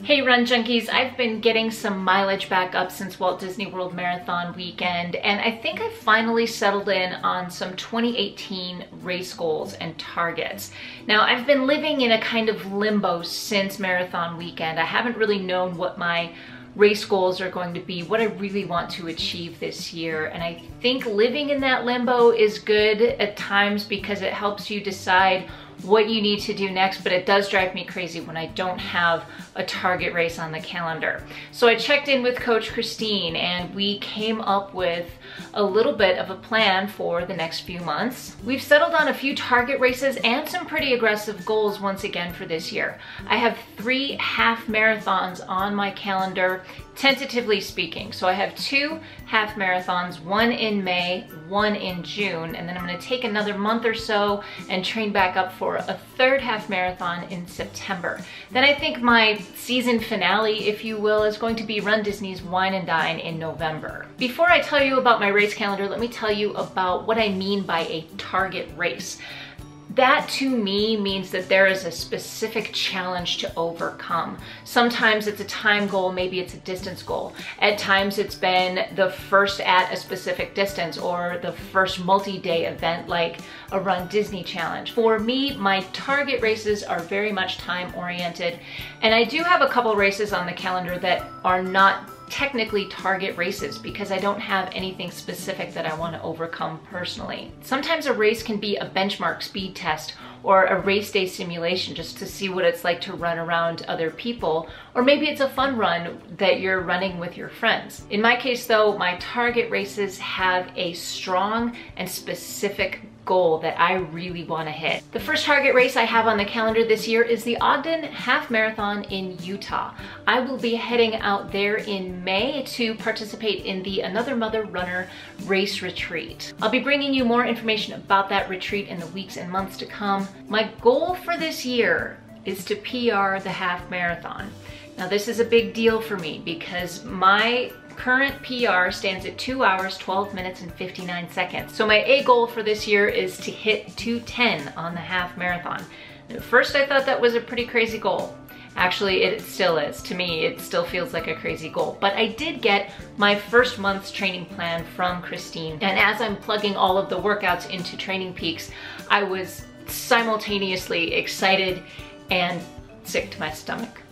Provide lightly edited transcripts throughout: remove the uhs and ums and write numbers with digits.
Hey Run Junkies, I've been getting some mileage back up since Walt Disney World Marathon weekend, and I think I've finally settled in on some 2018 race goals and targets. Now, I've been living in a kind of limbo since marathon weekend. I haven't really known what my race goals are going to be, what I really want to achieve this year, and I think living in that limbo is good at times because it helps you decide what you need to do next, but it does drive me crazy when I don't have a target race on the calendar. So I checked in with Coach Christine and we came up with a little bit of a plan for the next few months. We've settled on a few target races and some pretty aggressive goals once again for this year. I have 3 half marathons on my calendar, tentatively speaking. So I have 2 half marathons, one in May, one in June, and then I'm gonna take another month or so and train back up for a 3rd half marathon in September. Then I think my season finale, if you will, is going to be Run Disney's Wine and Dine in November. Before I tell you about my race calendar, let me tell you about what I mean by a target race. That to me means that there is a specific challenge to overcome. Sometimes it's a time goal, maybe it's a distance goal. At times it's been the first at a specific distance or the first multi-day event like a Run Disney challenge. For me, my target races are very much time oriented, and I do have a couple races on the calendar that are not technically target races because I don't have anything specific that I want to overcome personally. Sometimes a race can be a benchmark speed test or a race day simulation just to see what it's like to run around other people, or maybe it's a fun run that you're running with your friends. In my case though, my target races have a strong and specific goal that I really want to hit. The first target race I have on the calendar this year is the Ogden Half Marathon in Utah. I will be heading out there in May to participate in the Another Mother Runner race retreat. I'll be bringing you more information about that retreat in the weeks and months to come. My goal for this year is to PR the half marathon. Now this is a big deal for me because my current PR stands at 2 hours, 12 minutes, and 59 seconds. So my A goal for this year is to hit 2:10 on the half marathon. At first I thought that was a pretty crazy goal. Actually, it still is. To me, it still feels like a crazy goal. But I did get my first month's training plan from Christine. And as I'm plugging all of the workouts into Training Peaks, I was simultaneously excited and sick to my stomach.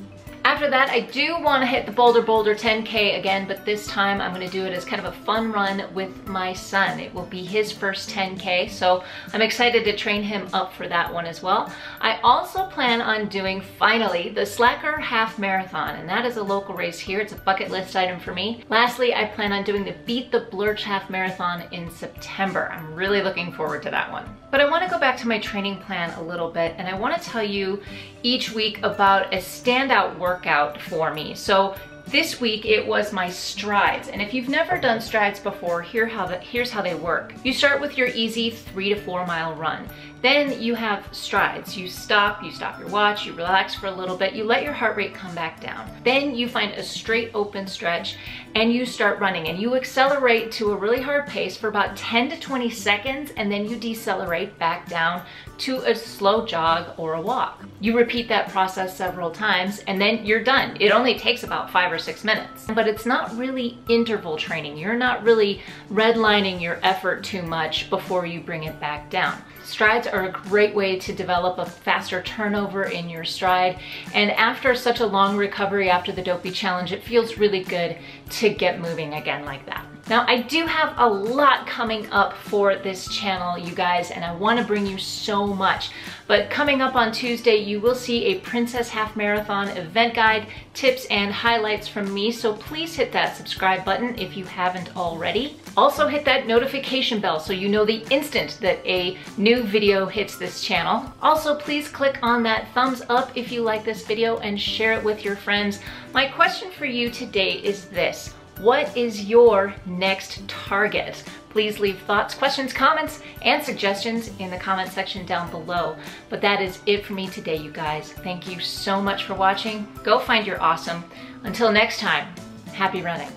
After that, I do want to hit the Boulder 10K again, but this time I'm going to do it as kind of a fun run with my son. It will be his first 10K, so I'm excited to train him up for that one as well. I also plan on doing, finally, the Slacker Half Marathon, and that is a local race here. It's a bucket list item for me. Lastly, I plan on doing the Beat the Blurch Half Marathon in September. I'm really looking forward to that one. But I want to go back to my training plan a little bit, and I want to tell you each week about a standout workout for me. So this week it was my strides, and if you've never done strides before, here's how they work. You start with your easy 3 to 4 mile run. Then you have strides. You stop your watch, you relax for a little bit, you let your heart rate come back down. Then you find a straight open stretch and you start running, and you accelerate to a really hard pace for about 10 to 20 seconds, and then you decelerate back down to a slow jog or a walk. You repeat that process several times and then you're done. It only takes about 5 or 6 minutes. But it's not really interval training. You're not really redlining your effort too much before you bring it back down. Strides are a great way to develop a faster turnover in your stride, and after such a long recovery after the Dopey Challenge, it feels really good to get moving again like that. Now, I do have a lot coming up for this channel, you guys, and I want to bring you so much. But coming up on Tuesday, you will see a Princess Half Marathon event guide, tips, and highlights from me, so please hit that subscribe button if you haven't already. Also hit that notification bell so you know the instant that a new video hits this channel. Also, please click on that thumbs up if you like this video and share it with your friends. My question for you today is this: what is your next target? Please leave thoughts, questions, comments, and suggestions in the comment section down below. But that is it for me today, you guys. Thank you so much for watching. Go find your awesome. Until next time, happy running.